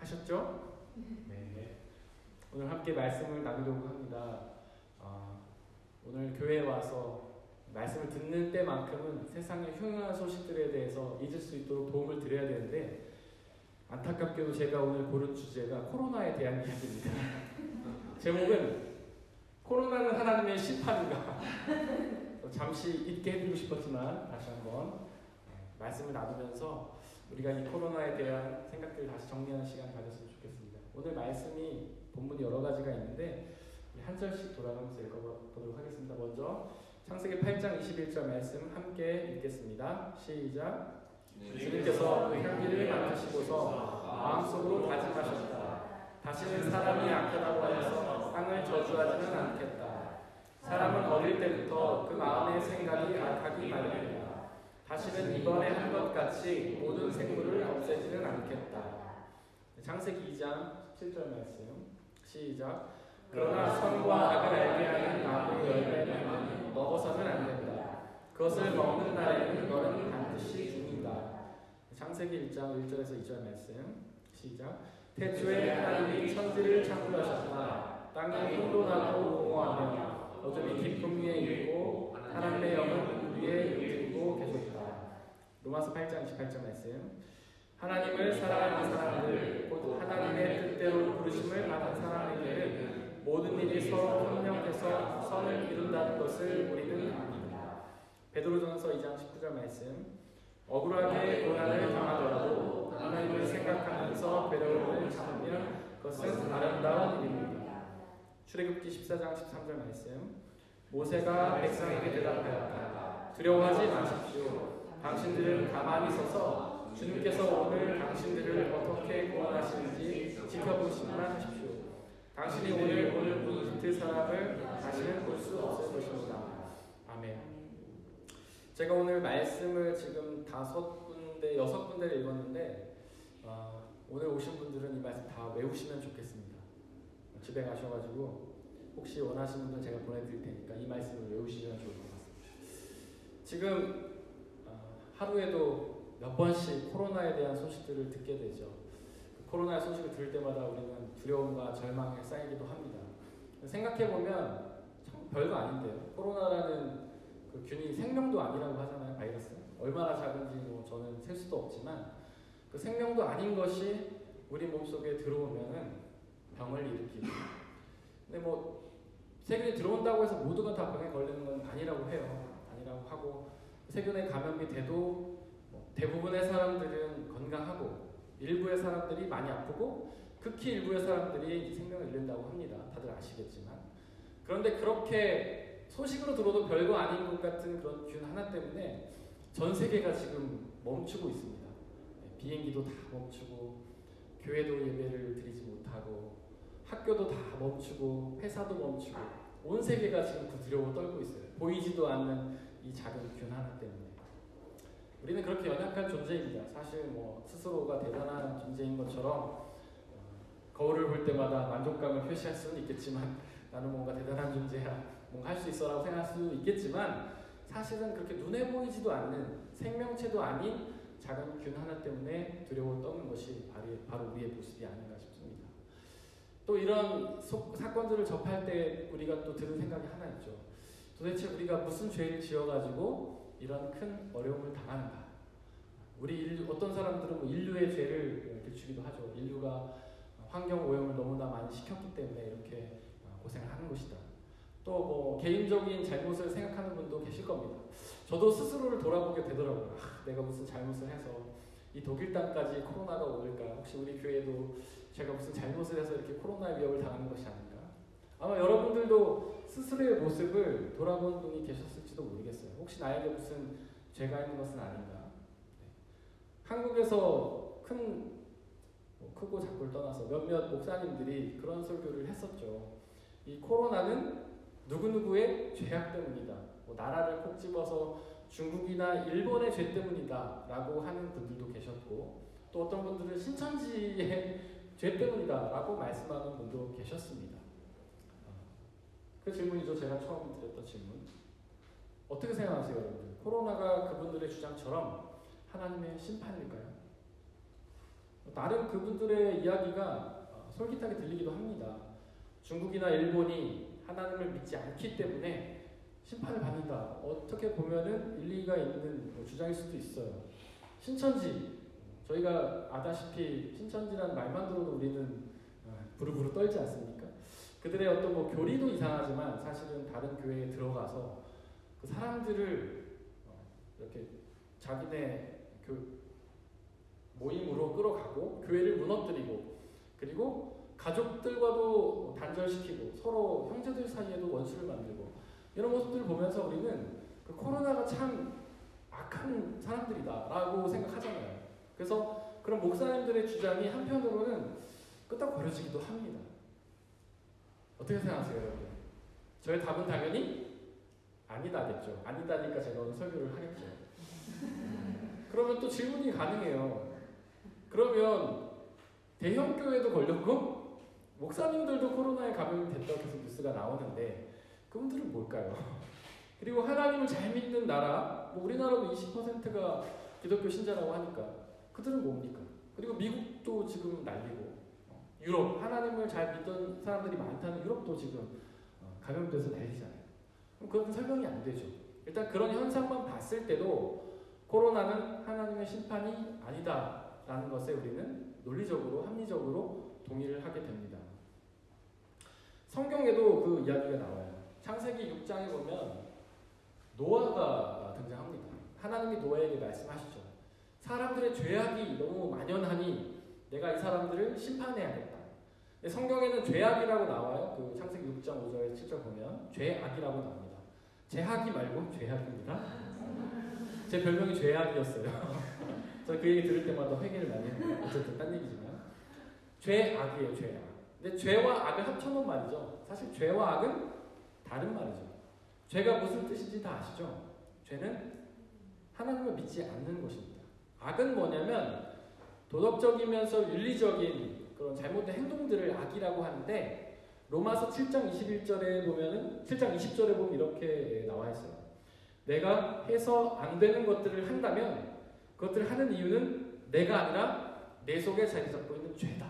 하셨죠? 네. 오늘 함께 말씀을 나누려고 합니다. 오늘 교회에 와서 말씀을 듣는 때만큼은 세상의 흉흉한 소식들에 대해서 잊을 수 있도록 도움을 드려야 되는데, 안타깝게도 제가 오늘 고른 주제가 코로나에 대한 이야기입니다. 제목은 코로나는 하나님의 심판인가? 잠시 잊게 해드리고 싶었지만 다시 한번 말씀을 나누면서 우리가 이 코로나에 대한 생각들을 다시 정리하는 시간 가졌으면 좋겠습니다. 오늘 말씀이 본문이 여러 가지가 있는데 한 절씩 돌아가면서 읽어보도록 하겠습니다. 먼저 창세기 8장 21절 말씀 함께 읽겠습니다. 시작. 주님께서 그 향기를 맡으시고서 마음속으로 다짐하셨다. 다시는 사람이 악하다고 하여서 땅을 저주하지는 않겠다. 사람은 어릴 때부터 그 마음의 생각이 악하기 마련이다. 다시는 이번에 한 것 같이 모든 생물을 없애지는 않겠다. 창세기 2장 17절 말씀 시작. 그러나 선과 악을 알게 하는 나무 열매는 먹어서는 안 된다. 그것을 먹는 날에는 너는 반드시 죽는다. 창세기 1장 1절에서 2절 말씀 시작. 태초에 하나님이 천지를 창조하셨다. 땅이 혼돈하고 공허하며 어둠이 깊음 위에 있고 하나님의 영은 위에 움직이고 계셨다. 로마서 8장 28절 말씀. 하나님을 사랑하는 사람들 곧 하나님의 뜻대로 부르심을 받은 사람에게는 모든 일이 서로 협력해서 선을 이룬다는 것을 우리는 압니다. 베드로전서 2장 19절 말씀. 억울하게 고난을 당하더라도 하나님을 생각하면서 괴로움을 참으면 그것은 아름다운 일입니다. 출애굽기 14장 13절 말씀. 모세가 백성에게 대답하였다. 두려워하지 마십시오. 당신들은 가만히 서서 주님께서 오늘 당신들을 어떻게 구원하시는지 지켜보시기만 하십시오. 당신이 오늘 본 이집트 사람을 다시는 볼 수 없을 것입니다. 아멘. 제가 오늘 말씀을 지금 6군데를 읽었는데 오늘 오신 분들은 이 말씀 다 외우시면 좋겠습니다. 집에 가셔가지고 혹시 원하시는 분들 제가 보내드릴 테니까 이 말씀을 외우시면 좋을 것 같습니다. 지금 하루에도 몇 번씩 코로나에 대한 소식들을 듣게 되죠. 코로나의 소식을 들을 때마다 우리는 두려움과 절망에 쌓이기도 합니다. 생각해보면 참 별거 아닌데요. 코로나라는 그 균이 생명도 아니라고 하잖아요. 바이러스. 얼마나 작은지 저는 셀 수도 없지만 그 생명도 아닌 것이 우리 몸속에 들어오면은 병을 일으키고, 근데 세균이 들어온다고 해서 모두가 다 병에 걸리는 건 아니라고 해요. 아니라고 하고 세균에 감염이 돼도 대부분의 사람들은 건강하고 일부의 사람들이 많이 아프고 극히 일부의 사람들이 생명을 잃는다고 합니다. 다들 아시겠지만. 그런데 그렇게 소식으로 들어도 별거 아닌 것 같은 그런 균 하나 때문에 전 세계가 지금 멈추고 있습니다. 비행기도 다 멈추고 교회도 예배를 드리지 못하고 학교도 다 멈추고 회사도 멈추고 온 세계가 지금 그 두려움을 떨고 있어요. 보이지도 않는 이 작은 균 하나 때문에. 우리는 그렇게 연약한 존재입니다. 사실 스스로가 대단한 존재인 것처럼 거울을 볼 때마다 만족감을 표시할 수는 있겠지만 나는 뭔가 대단한 존재야, 뭔가 할 수 있어라고 생각할 수 있겠지만 사실은 그렇게 눈에 보이지도 않는 생명체도 아닌 작은 균 하나 때문에 두려움을 떠는 것이 바로 우리의 모습이 아닌가 싶습니다. 또 이런 사건들을 접할 때 우리가 또 드는 생각이 하나 있죠. 도대체 우리가 무슨 죄를 지어가지고 이런 큰 어려움을 당하는가? 어떤 사람들은 인류의 죄를 비추기도 하죠. 인류가 환경 오염을 너무나 많이 시켰기 때문에 이렇게 고생을 하는 것이다. 또 개인적인 잘못을 생각하는 분도 계실 겁니다. 저도 스스로를 돌아보게 되더라고요. 내가 무슨 잘못을 해서 이 독일 땅까지 코로나가 올까? 혹시 우리 교회도 제가 무슨 잘못을 해서 이렇게 코로나의 위협을 당하는 것이 아닌가? 아마 여러분들도 스스로의 모습을 돌아본 분이 계셨을지도 모르겠어요. 혹시 나에게 무슨 죄가 있는 것은 아닌가? 네. 한국에서 크고 작고를 떠나서 몇몇 목사님들이 그런 설교를 했었죠. 이 코로나는 누구누구의 죄악 때문이다. 나라를 콕 집어서 중국이나 일본의 죄 때문이다 라고 하는 분들도 계셨고, 또 어떤 분들은 신천지의 죄 때문이다 라고 말씀하는 분도 계셨습니다. 그 질문이죠. 제가 처음 드렸던 질문. 어떻게 생각하세요, 여러분들? 코로나가 그분들의 주장처럼 하나님의 심판일까요? 다른 그분들의 이야기가 솔깃하게 들리기도 합니다. 중국이나 일본이 하나님을 믿지 않기 때문에 심판을 받는다. 어떻게 보면은 일리가 있는 주장일 수도 있어요. 신천지, 저희가 아다시피 신천지라는 말만 들어도 우리는 부르부르 떨지 않습니까? 그들의 어떤 교리도 이상하지만 사실은 다른 교회에 들어가서 그 사람들을 이렇게 자기네 모임으로 끌어가고 교회를 무너뜨리고 그리고 가족들과도 단절시키고 서로 형제들 사이에도 원수를 만들고 이런 모습들을 보면서 우리는 그 코로나가 참 악한 사람들이다라고 생각하잖아요. 그래서 그런 목사님들의 주장이 한편으로는 끄떡거려지기도 합니다. 어떻게 생각하세요, 여러분? 저의 답은 당연히 아니다겠죠. 아니다니까 제가 오늘 설교를 하겠죠. 그러면 또 질문이 가능해요. 그러면 대형 교회도 걸렸고 목사님들도 코로나에 감염이 됐다고 계속 뉴스가 나오는데 그분들은 뭘까요? 그리고 하나님을 잘 믿는 나라, 우리나라도 20%가 기독교 신자라고 하니까 그들은 뭡니까? 그리고 미국도 지금 난리고 유럽, 하나님을 잘 믿던 사람들이 많다는 유럽도 지금 감염돼서 난리잖아요. 그럼 그건 설명이 안 되죠. 일단 그런 현상만 봤을 때도 코로나는 하나님의 심판이 아니다라는 것에 우리는 논리적으로, 합리적으로 동의를 하게 됩니다. 성경에도 그 이야기가 나와요. 창세기 6장에 보면 노아가 등장합니다. 하나님이 노아에게 말씀하시죠. 사람들의 죄악이 너무 만연하니 내가 이 사람들을 심판해야겠다. 근데 성경에는 죄악이라고 나와요. 그 창세기 6장 5절에 7절 보면 죄악이라고 나옵니다. 죄악이 말고 죄악입니다. 제 별명이 죄악이었어요. 저 그 얘기 들을 때마다 회개를 많이 해요. 어쨌든 딴 얘기지만 죄악이에요. 죄악. 근데 죄와 악을 합쳐놓은 말이죠. 사실 죄와 악은 다른 말이죠. 죄가 무슨 뜻인지 다 아시죠? 죄는 하나님을 믿지 않는 것입니다. 악은 뭐냐면 도덕적이면서 윤리적인 그런 잘못된 행동들을 악이라고 하는데 로마서 7장 21절에 보면은 7장 20절에 보면 이렇게 나와 있어요. 내가 해서 안 되는 것들을 한다면 그것들을 하는 이유는 내가 아니라 내 속에 자리 잡고 있는 죄다.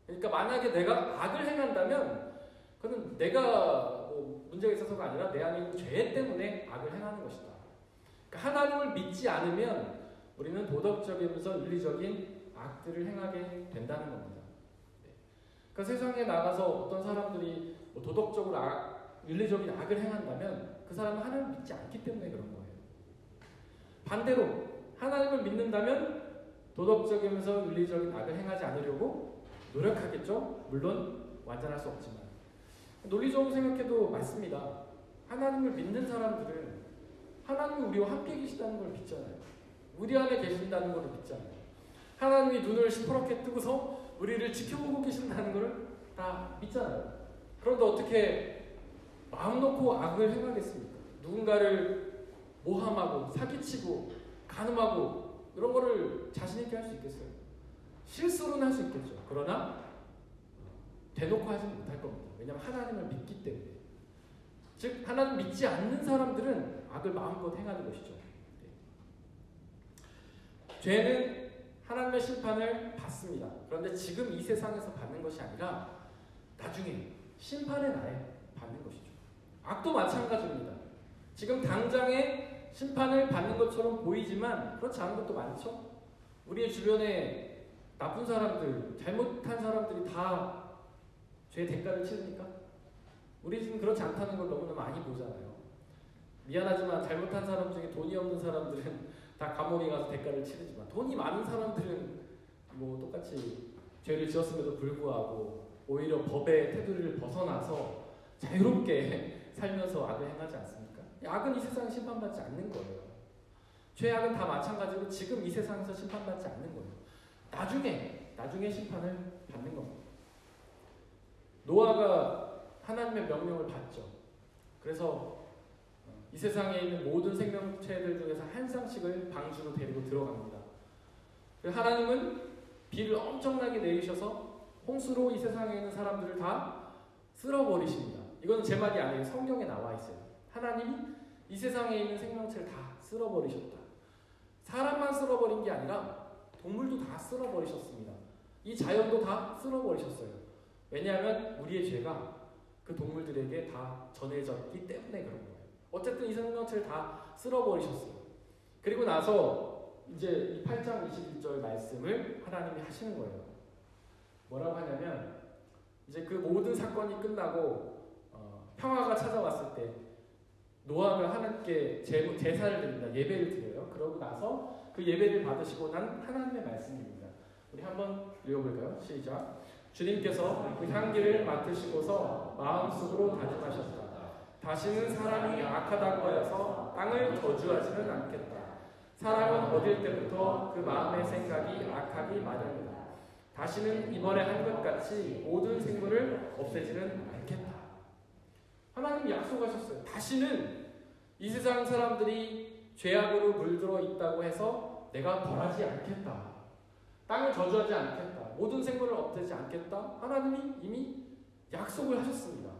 그러니까 만약에 내가 악을 행한다면 그건 내가 문제가 있어서가 아니라 내 안에 있는 죄 때문에 악을 행하는 것이다. 그러니까 하나님을 믿지 않으면 우리는 도덕적이면서 윤리적인 악들을 행하게 된다는 겁니다. 네. 그러니까 세상에 나가서 어떤 사람들이 도덕적으로 윤리적인 악을 행한다면 그 사람은 하나님을 믿지 않기 때문에 그런 거예요. 반대로 하나님을 믿는다면 도덕적이면서 윤리적인 악을 행하지 않으려고 노력하겠죠. 물론 완전할 수 없지만 논리적으로 생각해도 맞습니다. 하나님을 믿는 사람들은 하나님이 우리와 함께 계시다는 걸 믿잖아요. 우리 안에 계신다는 걸 믿잖아요. 하나님이 눈을 시퍼렇게 뜨고서 우리를 지켜보고 계신다는 걸 다 믿잖아요. 그런데 어떻게 마음 놓고 악을 행하겠습니까? 누군가를 모함하고 사기치고 간음하고 이런 거를 자신 있게 할 수 있겠어요? 실수로는 할 수 있겠죠. 그러나 대놓고 하지는 못할 겁니다. 왜냐하면 하나님을 믿기 때문에. 즉 하나님 믿지 않는 사람들은 악을 마음껏 행하는 것이죠. 네. 죄는 하나님의 심판을 받습니다. 그런데 지금 이 세상에서 받는 것이 아니라 나중에 심판의 날에 받는 것이죠. 악도 마찬가지입니다. 지금 당장에 심판을 받는 것처럼 보이지만 그렇지 않은 것도 많죠. 우리의 주변에 나쁜 사람들, 잘못한 사람들이 다 죄의 대가를 치르니까 우리 지금 그렇지 않다는 걸 너무나 많이 보잖아요. 미안하지만 잘못한 사람 중에 돈이 없는 사람들은 다 감옥에 가서 대가를 치르지만 돈이 많은 사람들은 똑같이 죄를 지었음에도 불구하고 오히려 법의 테두리를 벗어나서 자유롭게 살면서 악을 행하지 않습니까? 악은 이 세상에 심판받지 않는 거예요. 죄악은 다 마찬가지로 지금 이 세상에서 심판받지 않는 거예요. 나중에 심판을 받는 겁니다. 노아가 하나님의 명령을 받죠. 그래서 이 세상에 있는 모든 생명체들 중에서 한 쌍씩을 방주로 데리고 들어갑니다. 하나님은 비를 엄청나게 내리셔서 홍수로 이 세상에 있는 사람들을 다 쓸어버리십니다. 이건 제 말이 아니에요. 성경에 나와 있어요. 하나님이 이 세상에 있는 생명체를 다 쓸어버리셨다. 사람만 쓸어버린 게 아니라 동물도 다 쓸어버리셨습니다. 이 자연도 다 쓸어버리셨어요. 왜냐하면 우리의 죄가 그 동물들에게 다 전해졌기 때문에 그런 거예요. 어쨌든 이 생명체를 다 쓸어버리셨어요. 그리고 나서 이제 이 8장 21절 말씀을 하나님이 하시는 거예요. 뭐라고 하냐면 이제 그 모든 사건이 끝나고 평화가 찾아왔을 때 노아가 하나님께 제사를 드립니다. 예배를 드려요. 그러고 나서 그 예배를 받으시고 난 하나님의 말씀입니다. 우리 한번 읽어볼까요? 시작. 주님께서 그 향기를 맡으시고서 마음속으로 다짐하셨다. 다시는 사람이 악하다고 하여서 땅을 저주하지는 않겠다. 사람은 어릴 때부터 그 마음의 생각이 악하기 마련이다. 다시는 이번에 한 것 같이 모든 생물을 없애지는 않겠다. 하나님이 약속하셨어요. 다시는 이 세상 사람들이 죄악으로 물들어 있다고 해서 내가 벌하지 않겠다. 땅을 저주하지 않겠다. 모든 생물을 없애지 않겠다. 하나님이 이미 약속을 하셨습니다.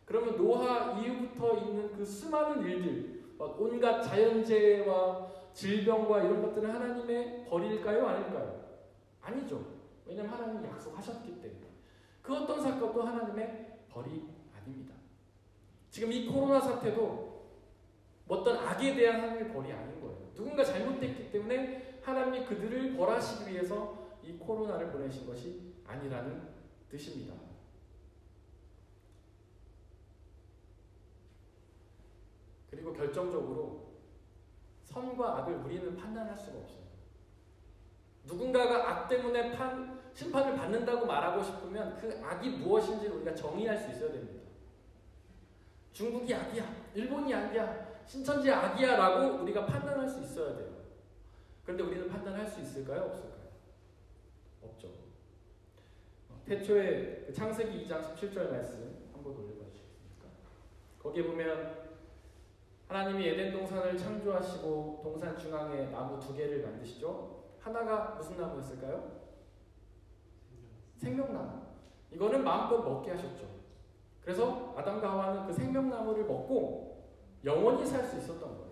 그러면 노아 이후부터 있는 그 수많은 일들, 온갖 자연재해와 질병과 이런 것들은 하나님의 벌일까요? 아닐까요? 아니죠. 왜냐하면 하나님이 약속하셨기 때문에. 그 어떤 사건도 하나님의 벌이 아닙니다. 지금 이 코로나 사태도 어떤 악에 대한 하나님의 벌이 아닌 거예요. 누군가 잘못됐기 때문에 하나님이 그들을 벌하시기 위해서 이 코로나를 보내신 것이 아니라는 뜻입니다. 그리고 결정적으로 선과 악을 우리는 판단할 수가 없어요. 누군가가 악 때문에 심판을 받는다고 말하고 싶으면 그 악이 무엇인지를 우리가 정의할 수 있어야 됩니다. 중국이 악이야, 일본이 악이야, 신천지 악이야 라고 우리가 판단할 수 있어야 돼요. 그런데 우리는 판단할 수 있을까요? 없을까요? 없죠. 태초에 그 창세기 2장 17절 말씀 한번 올려봐 주시겠습니까? 거기에 보면 하나님이 에덴 동산을 창조하시고 동산 중앙에 나무 2개를 만드시죠. 하나가 무슨 나무였을까요? 생명나무. 이거는 마음껏 먹게 하셨죠. 그래서 아담과 하와는 그 생명나무를 먹고 영원히 살 수 있었던 거예요.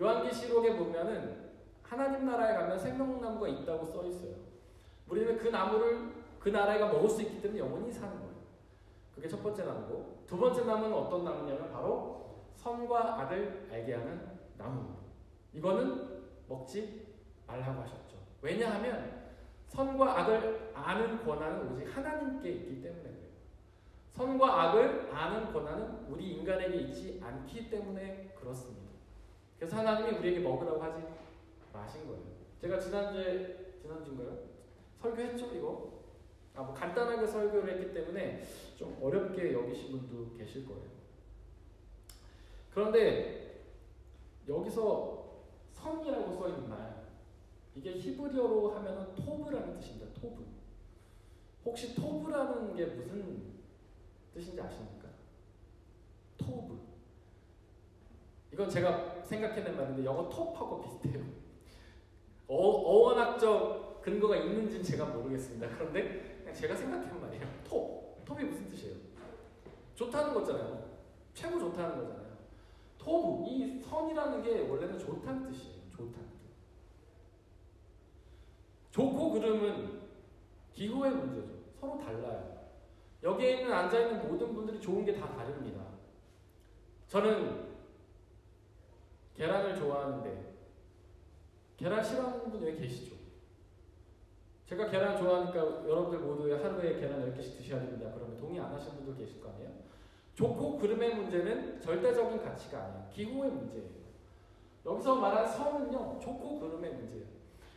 요한계시록에 보면은 하나님 나라에 가면 생명나무가 있다고 써 있어요. 우리는 그 나무를 그 나라가 먹을 수 있기 때문에 영원히 사는 거예요. 그게 첫 번째 나무고, 두 번째 나무는 어떤 나무냐면 바로 선과 악을 알게 하는 나무입니다. 이거는 먹지 말라고 하셨죠. 왜냐하면 선과 악을 아는 권한은 오직 하나님께 있기 때문에 그래요. 선과 악을 아는 권한은 우리 인간에게 있지 않기 때문에 그렇습니다. 그래서 하나님이 우리에게 먹으라고 하지 마신 거예요. 제가 지난주인가요? 설교했죠, 이거? 뭐 간단하게 설교를 했기 때문에 좀 어렵게 여기신 분도 계실 거예요. 그런데 여기서 선이라고 써있는 말, 이게 히브리어로 하면 토브라는 뜻입니다. 토브. 혹시 토브라는 게 무슨 뜻인지 아십니까? 토브. 이건 제가 생각해낸 말인데 영어 톱하고 비슷해요. 어원학적 근거가 있는지는 제가 모르겠습니다. 그런데 그냥 제가 생각한 말이에요. 톱이 무슨 뜻이에요? 좋다는 거잖아요. 최고 좋다는 거잖아요. 토브, 이 선이라는 게 원래는 좋다는 뜻이에요. 좋다는 뜻. 좋고 그름은 기호의 문제죠. 서로 달라요. 여기에 있는 앉아있는 모든 분들이 좋은 게 다 다릅니다. 저는 계란을 좋아하는데 계란 싫어하는 분 여기 계시죠? 제가 계란 좋아하니까 여러분들 모두 하루에 계란 10개씩 드셔야 됩니다. 그러면 동의 안 하시는 분들 계실 거 아니에요? 좋고 그름의 문제는 절대적인 가치가 아니에요. 기호의 문제예요. 여기서 말한 선은요, 좋고 그름의 문제예요.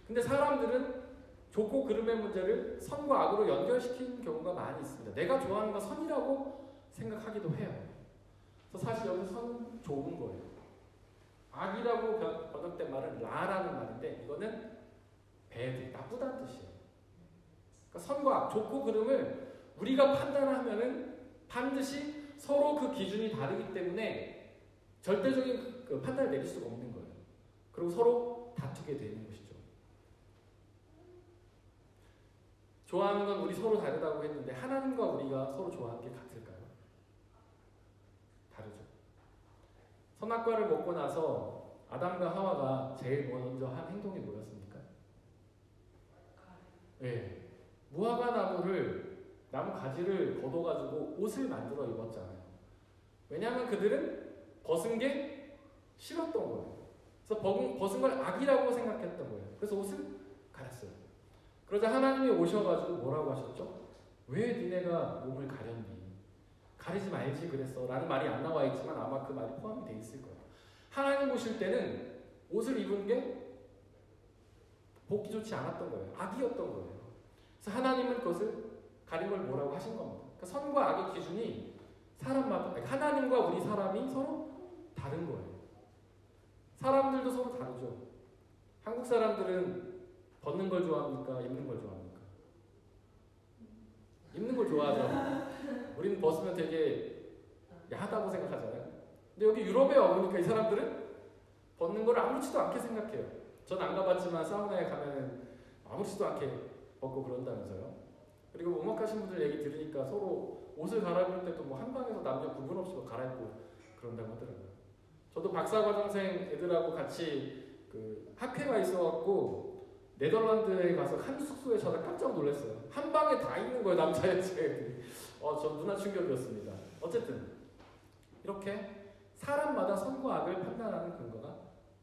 근데 사람들은 좋고 그름의 문제를 선과 악으로 연결시키는 경우가 많이 있습니다. 내가 좋아하는 건 선이라고 생각하기도 해요. 그래서 사실 여기서 선은 좋은 거예요. 악이라고 번역된 말은 라라는 말인데 이거는 bad, 나쁘다는 뜻이에요. 그러니까 선과 악, 좋고 그름을 우리가 판단하면은 반드시 서로 그 기준이 다르기 때문에 절대적인 그 판단을 내릴 수가 없는 거예요. 그리고 서로 다투게 되는 것이죠. 좋아하는 건 우리 서로 다르다고 했는데 하나님과 우리가 서로 좋아하는 게 같을까요? 다르죠. 선악과를 먹고 나서 아담과 하와가 제일 먼저 한 행동이 뭐였습니까? 네. 무화과 나무 가지를 걷어가지고 옷을 만들어 입었잖아요. 왜냐하면 그들은 벗은 게 싫었던 거예요. 그래서 벗은 걸 악이라고 생각했던 거예요. 그래서 옷을 갈았어요. 그러자 하나님이 오셔가지고 뭐라고 하셨죠? 왜 니네가 몸을 가렸니? 가리지 말지 그랬어 라는 말이 안 나와 있지만 아마 그 말이 포함이 돼 있을 거예요. 하나님 보실 때는 옷을 입은 게 보기 좋지 않았던 거예요. 악이었던 거예요. 그래서 하나님은 그것을 가린 걸 뭐라고 하신 겁니다. 그러니까 선과 악의 기준이 사람마다, 하나님과 우리 사람이 서로 다른 거예요. 사람들도 서로 다르죠. 한국 사람들은 벗는 걸 좋아합니까? 입는 걸 좋아합니까? 입는 걸 좋아하죠. 우리는 벗으면 되게 야하다고 생각하잖아요. 근데 여기 유럽에 와보니까 이 사람들은 벗는 걸 아무렇지도 않게 생각해요. 전 안 가봤지만 사우나에 가면은 아무렇지도 않게 벗고 그런다면서요. 그리고 음악하신 분들 얘기 들으니까 서로 옷을 갈아입을 때도 뭐 한방에서 남녀 구분 없이 갈아입고 그런다고 하더라고요. 저도 박사과정생 애들하고 같이 그 학회가 있어갖고 네덜란드에 가서 한 숙소에 저는 깜짝 놀랐어요. 한 방에 다 있는 거예요, 남자 여자 애들이. 전 문화 충격이었습니다. 어쨌든 이렇게 사람마다 선과 악을 판단하는 근거가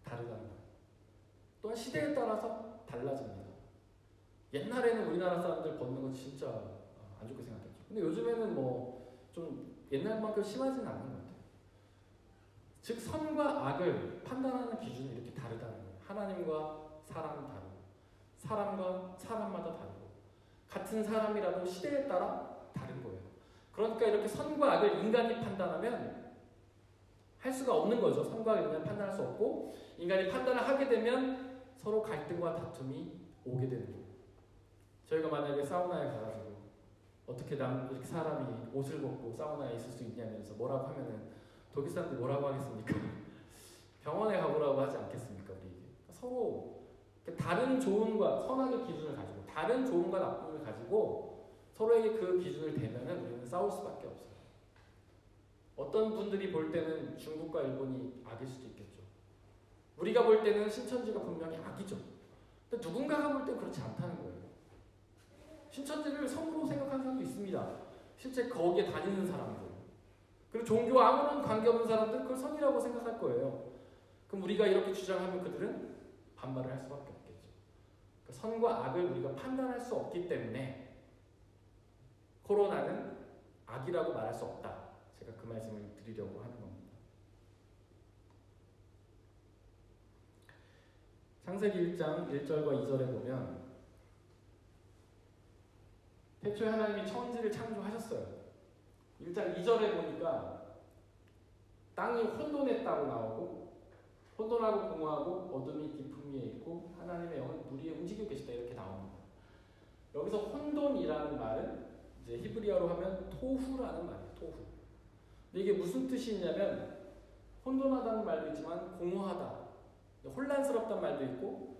다르다는 거예요. 또한 시대에 따라서 달라집니다. 옛날에는 우리나라 사람들 벗는 건 진짜 안 좋게 생각했죠. 근데 요즘에는 뭐 좀 옛날만큼 심하지는 않는 것 같아요. 즉 선과 악을 판단하는 기준이 이렇게 다르다는 거예요. 하나님과 사람은 다르고 사람과 사람마다 다르고 같은 사람이라도 시대에 따라 다른 거예요. 그러니까 이렇게 선과 악을 인간이 판단하면 할 수가 없는 거죠. 선과 악을 인간이 판단할 수 없고 인간이 판단을 하게 되면 서로 갈등과 다툼이 오게 되는 거예요. 저희가 만약에 사우나에 가가지고 어떻게 이렇게 사람이 옷을 벗고 사우나에 있을 수 있냐면서 뭐라고 하면은 독일 사람들이 뭐라고 하겠습니까? 병원에 가보라고 하지 않겠습니까? 우리 서로 다른 좋음과 선악의 기준을 가지고 다른 좋음과 나쁨을 가지고 서로에게 그 기준을 대면은 우리는 싸울 수밖에 없어요. 어떤 분들이 볼 때는 중국과 일본이 악일 수도 있겠죠. 우리가 볼 때는 신천지가 분명히 악이죠. 근데 누군가가 볼 때 그렇지 않다는 거예요. 신천지를 선으로 생각하는 사람도 있습니다. 실제 거기에 다니는 사람들. 그리고 종교와 아무런 관계없는 사람들은 그걸 선이라고 생각할 거예요. 그럼 우리가 이렇게 주장하면 그들은 반발을 할 수밖에 없겠죠. 그러니까 선과 악을 우리가 판단할 수 없기 때문에 코로나는 악이라고 말할 수 없다. 제가 그 말씀을 드리려고 하는 겁니다. 창세기 1장 1절과 2절에 보면 태초에 하나님이 천지를 창조하셨어요. 1장 2절에 보니까 땅이 혼돈했다고 나오고 혼돈하고 공허하고 어둠이 깊음 위에 있고 하나님의 영은 물 위에 움직이고 계시다 이렇게 나옵니다. 여기서 혼돈이라는 말은 이제 히브리어로 하면 토후라는 말이에요. 토후. 근데 이게 무슨 뜻이 있냐면 혼돈하다는 말도 있지만 공허하다, 혼란스럽다는 말도 있고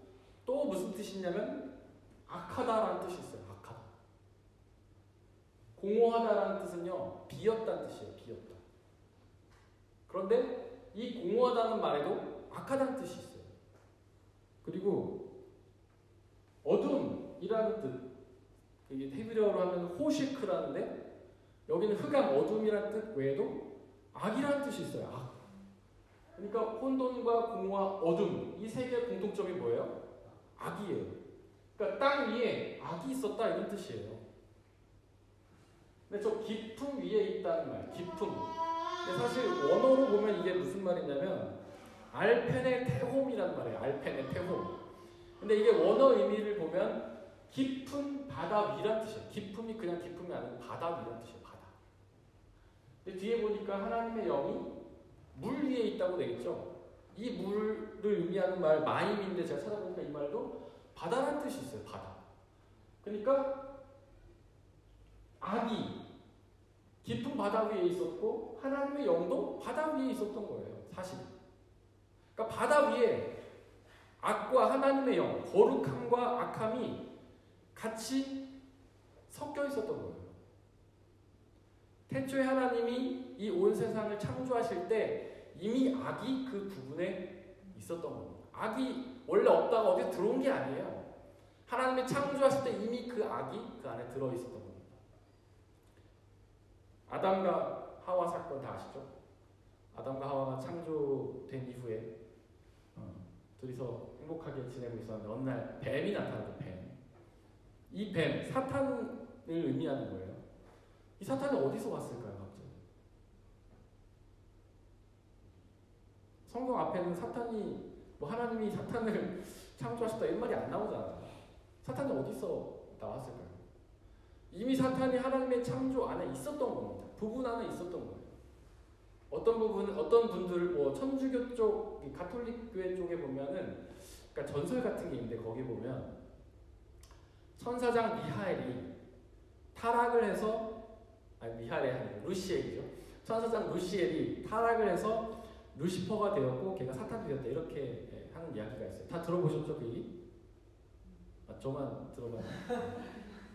또 무슨 뜻이 있냐면 악하다라는 뜻이 있어요. 악하다. 공허하다라는 뜻은요, 비었다는 뜻이에요. 비었다. 그런데 이 공허하다는 말에도 악하다는 뜻이 있어요. 그리고 어둠이라는 뜻, 이게 히브리어로 하면 호시크라는데 여기는 흑암, 어둠이라는 뜻 외에도 악이라는 뜻이 있어요. 악. 그러니까 혼돈과 공허와 어둠, 이 세 개의 공통점이 뭐예요? 악이에요. 그러니까 땅 위에 악이 있었다 이런 뜻이에요. 근데 저 깊음 위에 있다는 말, 깊음. 근데 사실 원어로 보면 이게 무슨 말이냐면 알펜의 테홈이란 말이에요. 알펜의 테홈. 근데 이게 원어 의미를 보면 깊은 바다 위란 뜻이에요. 깊음이 그냥 깊음이 아니고 바다 위란 뜻이에요. 바다. 근데 뒤에 보니까 하나님의 영이 물 위에 있다고 되겠죠. 이 물을 의미하는 말 마임인데 제가 찾아보니까 이 말도 바다란 뜻이 있어요. 바다. 그러니까 악이 깊은 바다 위에 있었고 하나님의 영도 바다 위에 있었던 거예요. 사실. 그러니까 바다 위에 악과 하나님의 영, 거룩함과 악함이 같이 섞여 있었던 거예요. 태초에 하나님이 이 온 세상을 창조하실 때 이미 악이 그 부분에 있었던 겁니다. 악이 원래 없다가 어디 들어온 게 아니에요. 하나님이 창조하실 때 이미 그 악이 그 안에 들어있었던 겁니다. 아담과 하와 사건 다 아시죠? 아담과 하와가 창조된 이후에 둘이서 행복하게 지내고 있었는데 어느 날 뱀이 나타나죠. 뱀. 이 뱀, 사탄을 의미하는 거예요. 이 사탄이 어디서 왔을까요? 갑자기? 성경 앞에는 사탄이 하나님이 사탄을 창조하셨다 이런 말이 안 나오잖아요. 사탄이 어디서 나왔을까요? 이미 사탄이 하나님의 창조 안에 있었던 겁니다. 부분 안에 있었던 거예요. 어떤 분들을 천주교 쪽, 가톨릭 교회 쪽에 보면은, 그러니까 전설 같은 게 있는데 거기 보면 천사장 미하엘이 타락을 해서, 미하엘이 아니고 루시엘이죠. 천사장 루시엘이 타락을 해서 루시퍼가 되었고 걔가 사탄이 되었다 이렇게 하는 이야기가 있어요. 다 들어보셨죠 그 얘기? 저만 들어봤나요?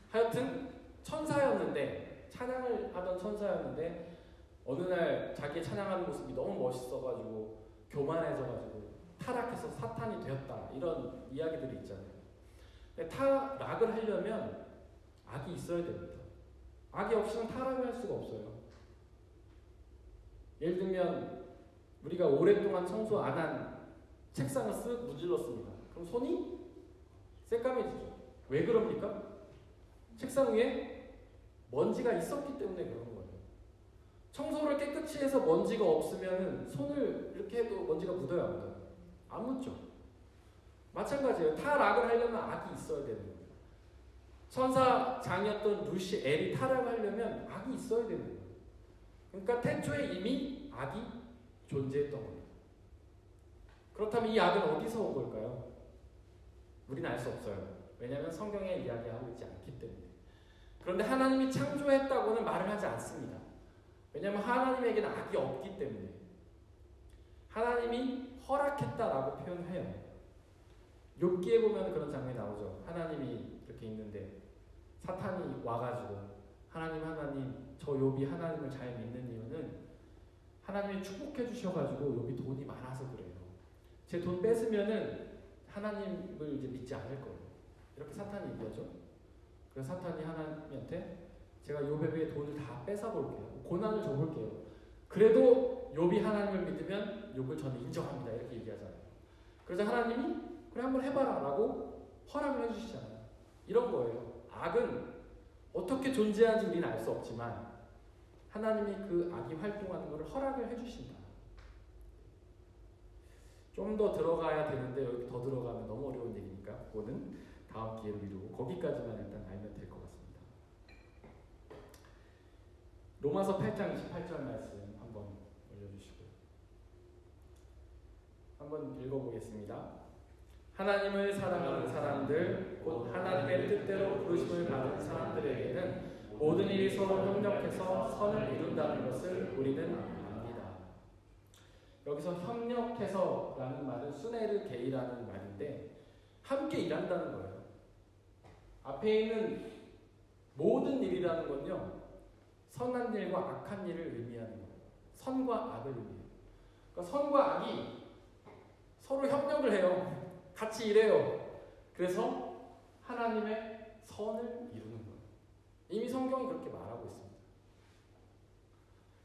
하여튼 천사였는데, 찬양을 하던 천사였는데 어느 날 자기 찬양하는 모습이 너무 멋있어가지고 교만해져가지고 타락해서 사탄이 되었다 이런 이야기들이 있잖아요. 근데 타락을 하려면 악이 있어야 됩니다. 악이 없이는 타락을 할 수가 없어요. 예를 들면 우리가 오랫동안 청소 안 한 책상을 쓱 문질렀습니다. 그럼 손이 새까매지죠. 왜 그럽니까? 책상 위에 먼지가 있었기 때문에 그런 거예요. 청소를 깨끗이 해서 먼지가 없으면 손을 이렇게 해도 먼지가 묻어요, 안 묻어요? 안 묻죠. 마찬가지예요. 타락을 하려면 악이 있어야 되는 거예요. 천사장이었던 루시엘이 타락을 하려면 악이 있어야 되는 거예요. 그러니까 태초에 이미 악이 존재했던 겁니다. 그렇다면 이 악은 어디서 온 걸까요? 우리는 알 수 없어요. 왜냐하면 성경에 이야기하고 있지 않기 때문에. 그런데 하나님이 창조했다고는 말을 하지 않습니다. 왜냐하면 하나님에게는 악이 없기 때문에. 하나님이 허락했다라고 표현해요. 욥기에 보면 그런 장면이 나오죠. 하나님이 이렇게 있는데 사탄이 와가지고 하나님 저 욥이 하나님을 잘 믿는 이유는 하나님이 축복해 주셔가지고 욥이 돈이 많아서 그래요. 제 돈 뺏으면은 하나님을 이제 믿지 않을 거예요. 이렇게 사탄이 얘기하죠. 그래서 사탄이 하나님한테 제가 욥의 돈을 다 뺏어볼게요. 고난을 줘볼게요. 그래도 욥이 하나님을 믿으면 욥을 저는 인정합니다. 이렇게 얘기하잖아요. 그래서 하나님이 그래 한번 해봐라 라고 허락을 해주시잖아요. 이런 거예요. 악은 어떻게 존재하는지 우리는 알 수 없지만 하나님이 그 악이 활동하는 것을 허락을 해주신다. 좀 더 들어가야 되는데 여기 더 들어가면 너무 어려운 얘기니까 그거는 다음 기회로 미루고 거기까지만 일단 알면 될 것 같습니다. 로마서 8장 28절 말씀 한번 올려주시고요. 한번 읽어보겠습니다. 하나님을 사랑하는 사람들, 곧 하나님의 뜻대로 부르심을 받은 사람들에게는 모든 일이 서로 협력해서 선을 이룬다는 것을 우리는 압니다. 여기서 협력해서라는 말은 수네르게이라는 말인데 함께 일한다는 거예요. 앞에 있는 모든 일이라는 건요, 선한 일과 악한 일을 의미하는 거예요. 선과 악을 의미해요. 그러니까 선과 악이 서로 협력을 해요. 같이 일해요. 그래서 하나님의 선을 이루는 거예요. 이미 성경이 그렇게 말하고 있습니다.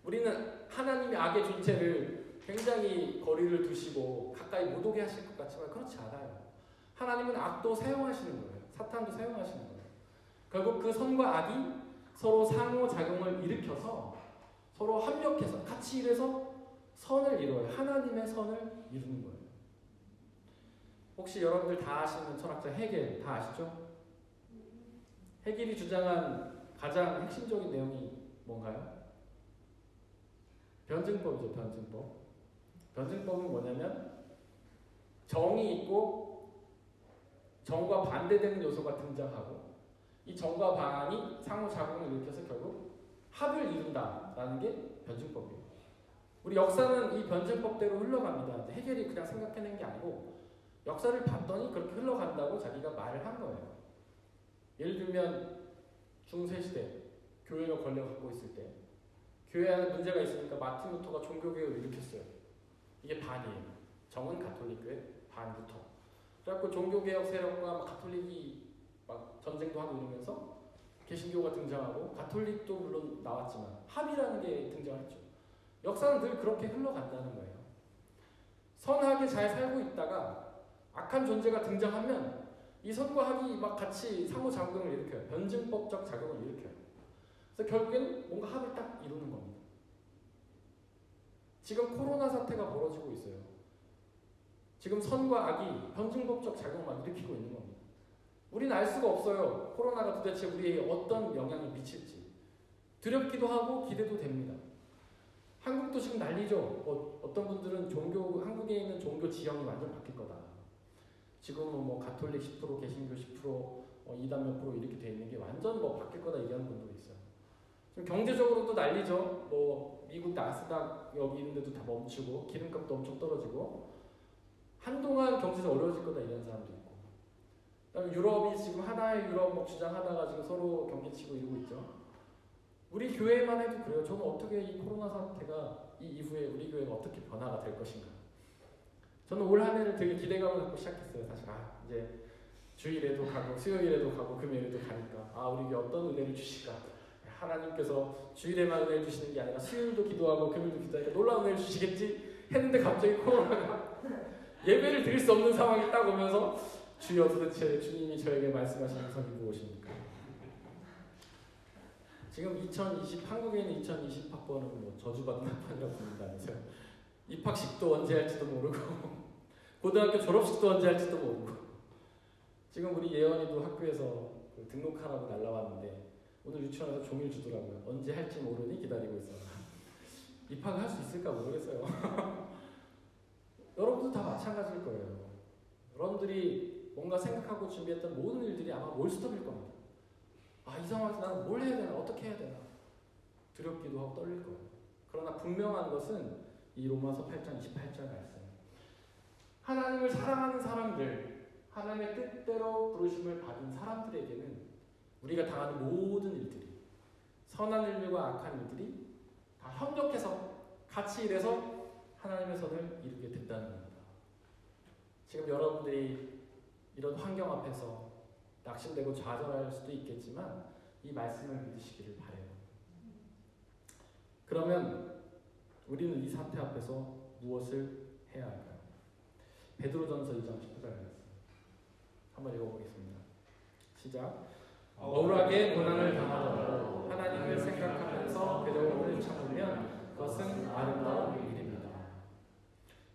우리는 하나님의 악의 존재를 굉장히 거리를 두시고 가까이 못 오게 하실 것 같지만 그렇지 않아요. 하나님은 악도 사용하시는 거예요. 사탄도 사용하시는 거예요. 결국 그 선과 악이 서로 상호작용을 일으켜서 서로 합력해서 같이 일해서 선을 이루어요. 하나님의 선을 이루는 거예요. 혹시 여러분들 다 아시는 철학자 헤겔 다 아시죠? 헤겔이 주장한 가장 핵심적인 내용이 뭔가요? 변증법이죠. 변증법. 변증법은 뭐냐면 정이 있고 정과 반대되는 요소가 등장하고 이 정과 반이 상호작용을 일으켜서 결국 합을 이룬다라는 게 변증법이에요. 우리 역사는 이 변증법대로 흘러갑니다. 헤겔이 그냥 생각해낸 게 아니고 역사를 봤더니 그렇게 흘러간다고 자기가 말을 한 거예요. 예를 들면 중세시대 교회가 권력을 갖고 있을 때 교회 안에 문제가 있으니까 마틴 루터가 종교개혁을 일으켰어요. 이게 반이에요. 정은 가톨릭교회, 반 루터. 그래갖고 종교개혁 세력과 가톨릭이 막 전쟁도 하고 이러면서 개신교가 등장하고 가톨릭도 물론 나왔지만 합이라는 게 등장했죠. 역사는 늘 그렇게 흘러간다는 거예요. 선하게 잘 살고 있다가 악한 존재가 등장하면 이 선과 악이 막 같이 상호작용을 일으켜요. 변증법적 작용을 일으켜요. 그래서 결국엔 뭔가 합을 딱 이루는 겁니다. 지금 코로나 사태가 벌어지고 있어요. 지금 선과 악이 변증법적 작용을 막 일으키고 있는 겁니다. 우리는 알 수가 없어요. 코로나가 도대체 우리에게 어떤 영향을 미칠지. 두렵기도 하고 기대도 됩니다. 한국도 지금 난리죠. 어떤 분들은 한국에 있는 종교 지형이 완전 바뀔 거다. 지금은 뭐 가톨릭 10%, 개신교 10%, 이단 몇 프로 이렇게 돼 있는 게 완전 뭐 바뀔 거다 얘기하는 분도 있어요. 지금 경제적으로도 난리죠. 뭐 미국 나스닥 여기 있는 데도 다 멈추고 기름값도 엄청 떨어지고 한동안 경제가 어려워질 거다 얘기하는 사람도 있고. 그다음에 유럽이 지금 하나의 유럽 뭐 주장하다가 지금 서로 경계치고 이러고 있죠. 우리 교회만 해도 그래요. 저는 어떻게 이 코로나 사태가 이 이후에 우리 교회가 어떻게 변화가 될 것인가. 저는 올 한 해를 되게 기대감을 갖고 시작했어요. 사실 이제 주일에도 가고 수요일에도 가고 금요일에도 가니까 우리 교회 어떤 은혜를 주실까. 하나님께서 주일에만 은혜를 주시는 게 아니라 수요일도 기도하고 금요일도 기도하니까 놀라운 은혜를 주시겠지 했는데 갑자기 코로나가 예배를 드릴 수 없는 상황이 딱 오면서 주여 도대체 주님이 저에게 말씀하시는 것이 무엇입니까? 지금 한국에 있는 2020학번은 뭐 저주받은 학번이라고 부른다면서요. 입학식도 언제 할지도 모르고 고등학교 졸업식도 언제 할지도 모르고 지금 우리 예언이도 학교에서 등록하라고 날라왔는데 오늘 유치원에서 종일 주더라고요. 언제 할지 모르니 기다리고 있어. 입학을 할 수 있을까 모르겠어요. 여러분도 다 마찬가지일 거예요. 여러분들이 뭔가 생각하고 준비했던 모든 일들이 아마 몰스톱일 겁니다. 이 상황에서 나는 뭘 해야 되나? 어떻게 해야 되나? 두렵기도 하고 떨릴 거예요. 그러나 분명한 것은 이 로마서 8장 28절 말씀. 하나님을 사랑하는 사람들, 하나님의 뜻대로 부르심을 받은 사람들에게는 우리가 당하는 모든 일들이, 선한 일들과 악한 일들이 다 협력해서 같이 일해서 하나님의 선을 이루게 된다는 겁니다. 지금 여러분들이 이런 환경 앞에서 낙심되고 좌절할 수도 있겠지만 이 말씀을 믿으시기를 바라요. 그러면 우리는 이 사태 앞에서 무엇을 해야 할까요? 베드로전서 2장 19절 말씀 한번 읽어보겠습니다. 시작. 억울하게 고난을 당하더라도 하나님을 생각하면서 괴로움을 참으면 그것은 아름다운 일입니다.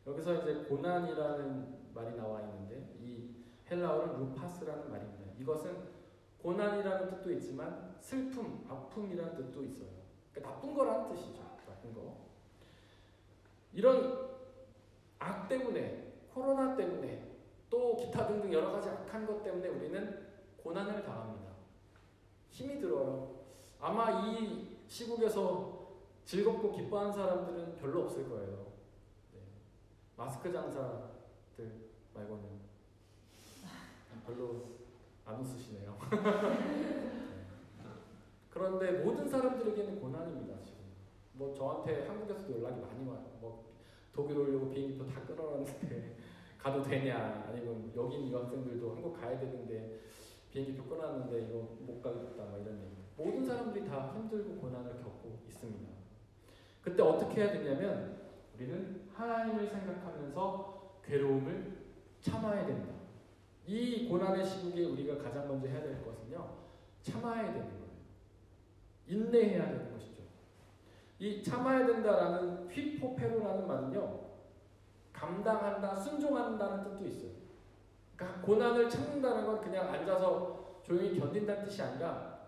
여기서 이제 고난이라는 말이 나와 있는데 이 헬라어는 루파스라는 말입니다. 이것은 고난이라는 뜻도 있지만 슬픔, 아픔이라는 뜻도 있어요. 그러니까 나쁜 거라는 뜻이죠. 나쁜 거. 이런 악 때문에, 코로나 때문에, 또 기타 등등 여러 가지 악한 것 때문에 우리는 고난을 당합니다. 힘이 들어요. 아마 이 시국에서 즐겁고 기뻐하는 사람들은 별로 없을 거예요. 네. 마스크 장사들 말고는 별로 안 웃으시네요. 그런데 모든 사람들에게는 고난입니다. 지금 뭐 저한테 한국에서도 연락이 많이 와요. 뭐 독일 오려고 비행기표 다 끊어놨는데 가도 되냐, 아니면 여기 있는 유학생들도 한국 가야 되는데 비행기표 끊어놨는데 이거 못 가겠다, 막 이런 얘기. 모든 사람들이 다 힘들고 고난을 겪고 있습니다. 그때 어떻게 해야 되냐면 우리는 하나님을 생각하면서 괴로움을 참아야 된다. 이 고난의 시국에 우리가 가장 먼저 해야 될 것은요, 참아야 되는 거예요. 인내해야 되는 것이죠. 이 참아야 된다라는 휘포페로라는 말은요, 감당한다, 순종한다는 뜻도 있어요. 그러니까 고난을 참는다는 건 그냥 앉아서 조용히 견딘다는 뜻이 아니라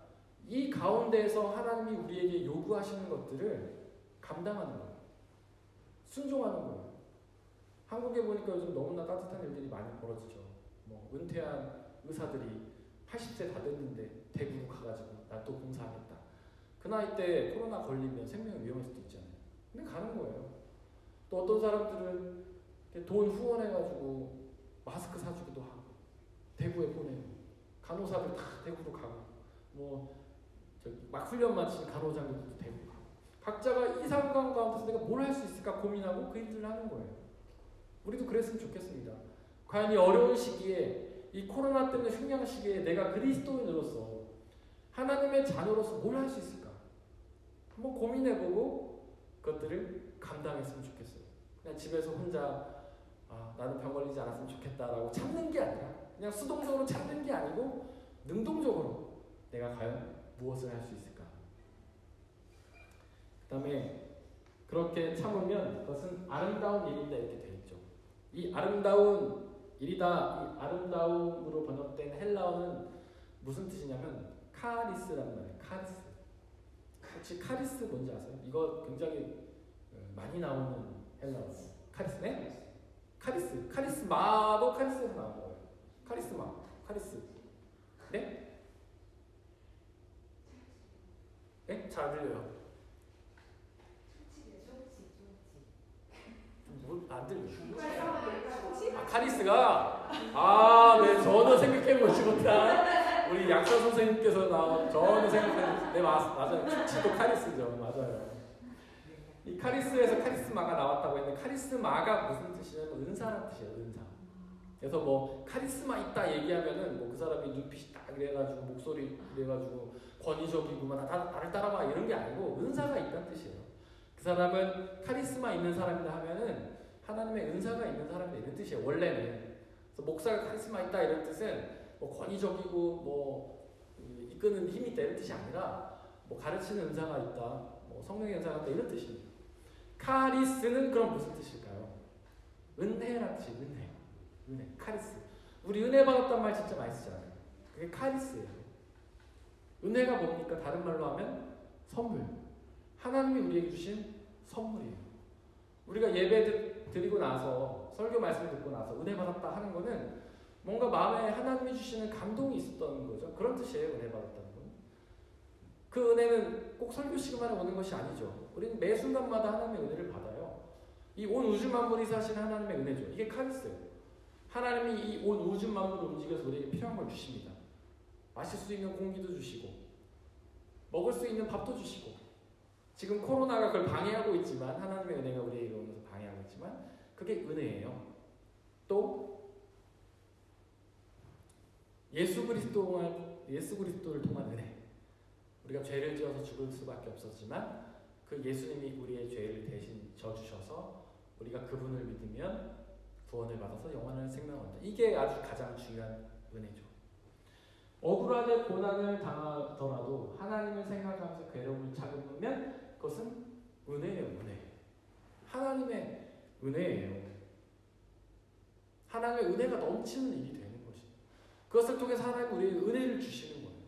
이 가운데에서 하나님이 우리에게 요구하시는 것들을 감당하는 거예요. 순종하는 거예요. 한국에 보니까 요즘 너무나 따뜻한 일들이 많이 벌어지죠. 뭐 은퇴한 의사들이 80세 다 됐는데 대구로 가가지고 나 또 봉사하겠다. 그 나이 때 코로나 걸리면 생명이 위험할 수도 있잖아요. 근데 가는 거예요. 또 어떤 사람들은 돈 후원해가지고 마스크 사주기도 하고 대구에 보내고, 간호사들 다 대구로 가고, 뭐 막 훈련 마친 간호장들도 대구로 가고, 각자가 이 상황 가운데서 내가 뭘 할 수 있을까 고민하고 그 일들을 하는 거예요. 우리도 그랬으면 좋겠습니다. 과연 이 어려운 시기에 이 코로나 때문에 흉흉한 시기에 내가 그리스도인으로서 하나님의 자녀로서 뭘 할 수 있을까? 한번 고민해보고 그것들을 감당했으면 좋겠어요. 그냥 집에서 혼자 나는 병 걸리지 않았으면 좋겠다라고 참는 게 아니라 그냥 수동적으로 참는 게 아니고 능동적으로 내가 과연 무엇을 할 수 있을까? 그 다음에 그렇게 참으면 그것은 아름다운 일인다 이렇게 되어 있죠. 이 아름다운 일이다, 이 아름다움으로 번역된 헬라어는 무슨 뜻이냐면 카리스라는 말이에요. 카리스. 혹시 카리스 뭔지 아세요? 이거 굉장히 많이 나오는 헬라어. 카리스네? 카리스. 카리스마도 카리스에서 나온 거예요. 카리스마. 카리스. 네? 네? 잘 안 들려요. 안 들려. 카리스가 네, 전혀 생각해보지 못한 우리 약사 선생님께서 나온 전혀 생각해. 네, 맞아요. 축치도 카리스죠. 맞아요. 이 카리스에서 카리스마가 나왔다고 했는데 카리스마가 무슨 뜻이냐면 은사라는 뜻이에요. 은사. 그래서 뭐 카리스마 있다 얘기하면은 뭐 그 사람이 눈빛이 딱 이래가지고 목소리 이래가지고 권위적이구만 나를 따라와 이런 게 아니고 은사가 있다는 뜻이에요. 그 사람은 카리스마 있는 사람이다 하면은 하나님의 은사가 있는 사람이다 이런 뜻이에요. 원래는. 그래서 목사가 카리스마 있다 이런 뜻은 뭐 권위적이고 뭐 이끄는 힘이 있다 이런 뜻이 아니라 뭐 가르치는 은사가 있다, 뭐 성령의 은사가 있다 이런 뜻입니다. 카리스는 그럼 무슨 뜻일까요? 은혜라는 뜻이 은혜, 카리스. 우리 은혜 받았단 말 진짜 많이 쓰잖아요. 그게 카리스예요. 은혜가 뭡니까? 다른 말로 하면 선물. 하나님이 우리에게 주신 선물이에요. 우리가 예배 드리고 나서 설교 말씀 듣고 나서 은혜 받았다 하는 거는 뭔가 마음에 하나님이 주시는 감동이 있었던 거죠. 그런 뜻이에요. 은혜 받았다는 건. 그 은혜는 꼭 설교 시간만에 오는 것이 아니죠. 우리는 매 순간마다 하나님의 은혜를 받아요. 이 온 우주 만물이 사실 하나님의 은혜죠. 이게 카리스예요. 하나님이 이 온 우주 만물을 움직여서 우리에게 필요한 걸 주십니다. 마실 수 있는 공기도 주시고 먹을 수 있는 밥도 주시고 지금 코로나가 그걸 방해하고 있지만 하나님의 은혜가 우리에게 오면서 방해하고 있지만 그게 은혜예요. 또 예수 그리스도를 통한 은혜. 우리가 죄를 지어서 죽을 수밖에 없었지만 그 예수님이 우리의 죄를 대신 져주셔서 우리가 그분을 믿으면 구원을 받아서 영원한 생명을 얻는다. 이게 아주 가장 중요한 은혜죠. 억울하게 고난을 당하더라도 하나님을 생각하면서 괴로움을 참으면 그것은 은혜예요. 은혜. 하나님의 은혜예요. 하나님의 은혜가 넘치는 일이 되는 것입니다. 그것을 통해서 하나님은 우리에게 은혜를 주시는 거예요.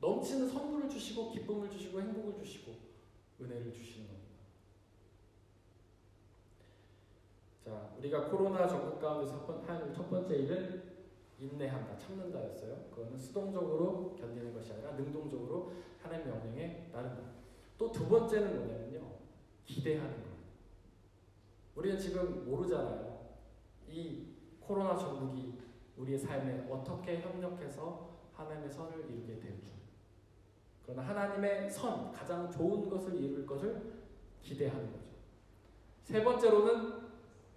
넘치는 선물을 주시고 기쁨을 주시고 행복을 주시고 은혜를 주시는 겁니다. 자, 우리가 코로나 전국 가운데서 한 첫 번째 일은 인내한다, 참는다였어요. 그거는 수동적으로 견디는 것이 아니라 능동적으로 하나님의 명령에 따른다. 또 두 번째는 뭐냐면요, 기대하는 거예요. 우리는 지금 모르잖아요. 이 코로나 전국이 우리의 삶에 어떻게 협력해서 하나님의 선을 이루게 될지. 그러나 하나님의 선, 가장 좋은 것을 이룰 것을 기대하는 거죠. 세 번째로는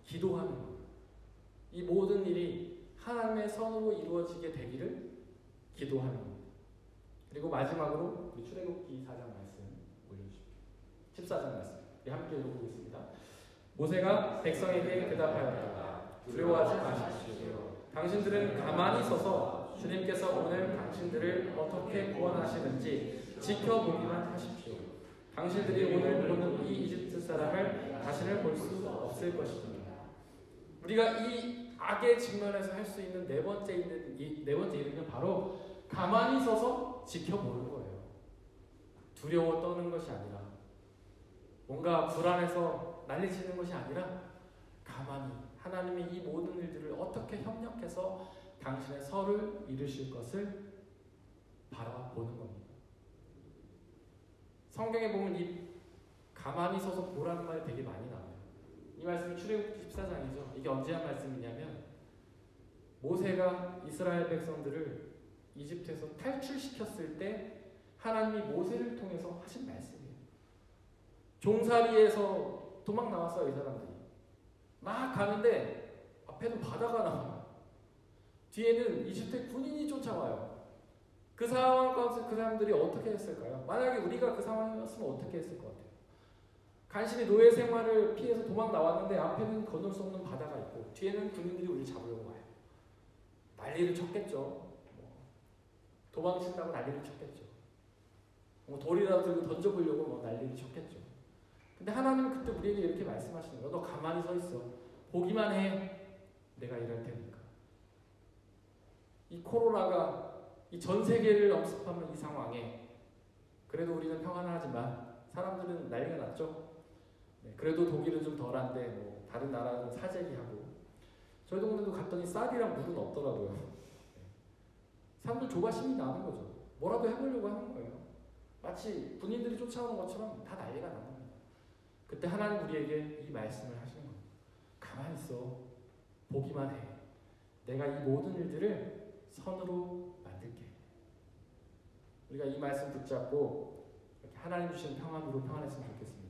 기도하는 거예요. 이 모든 일이 하나님의 선으로 이루어지게 되기를 기도하는 겁니다. 그리고 마지막으로 우리 출애굽기 4장 말씀 올려주십시오. 14장 말씀 함께 읽어보겠습니다. 모세가 백성에게 대답하였다. 두려워하지 마십시오. 당신들은 가만히 서서 주님께서 오늘 당신들을 어떻게 구원하시는지 지켜보기만 하십시오. 당신들이 오늘 보는 이 이집트 사람을 다시는 볼 수 없을 것입니다. 우리가 이 악의 직면에서 할 수 있는 네 번째 일은 바로 가만히 서서 지켜보는 거예요. 두려워 떠는 것이 아니라 뭔가 불안해서 난리치는 것이 아니라 가만히 하나님이 이 모든 일들을 어떻게 협력해서 당신의 설을 이루실 것을 바라보는 겁니다. 성경에 보면 이 가만히 서서 보라는 말이 되게 많이 나와요. 이 말씀이 출애굽기 14장이죠. 이게 언제 한 말씀이냐면 모세가 이스라엘 백성들을 이집트에서 탈출시켰을 때 하나님이 모세를 통해서 하신 말씀이에요. 종살이에서 도망 나왔어요. 이 사람들이 막 가는데 앞에는 바다가 나와요. 뒤에는 이집트의 군인이 쫓아와요. 그 상황 가운데 그 사람들이 어떻게 했을까요? 만약에 우리가 그 상황이었으면 어떻게 했을 것 같아요? 간신히 노예 생활을 피해서 도망 나왔는데 앞에는 건널 수 없는 바다가 있고 뒤에는 군인들이 우리를 잡으려고 와요. 난리를 쳤겠죠. 도망친다고 난리를 쳤겠죠. 돌이라도 들고 던져보려고 난리를 쳤겠죠. 근데 하나님은 그때 우리에게 이렇게 말씀하시는 거야. 너 가만히 서 있어. 보기만 해. 내가 일할 테니까. 이 코로나가 이 전 세계를 엄습하는 이 상황에 그래도 우리는 평안하지만 사람들은 난리가 났죠. 네, 그래도 독일은 좀 덜한데 다른 나라는 사재기하고 저희 동네도 갔더니 쌀이랑 물은 없더라고요. 네. 사람들 조바심이 나는 거죠. 뭐라도 해보려고 하는 거예요. 마치 군인들이 쫓아오는 것처럼 다 난리가 나는 겁니다. 그때 하나님 우리에게 이 말씀을 하시는 거예요. 가만히 있어. 보기만 해. 내가 이 모든 일들을 선으로 만들게. 우리가 이 말씀 붙잡고 하나님 주시는 평안으로 평안했으면 좋겠습니다.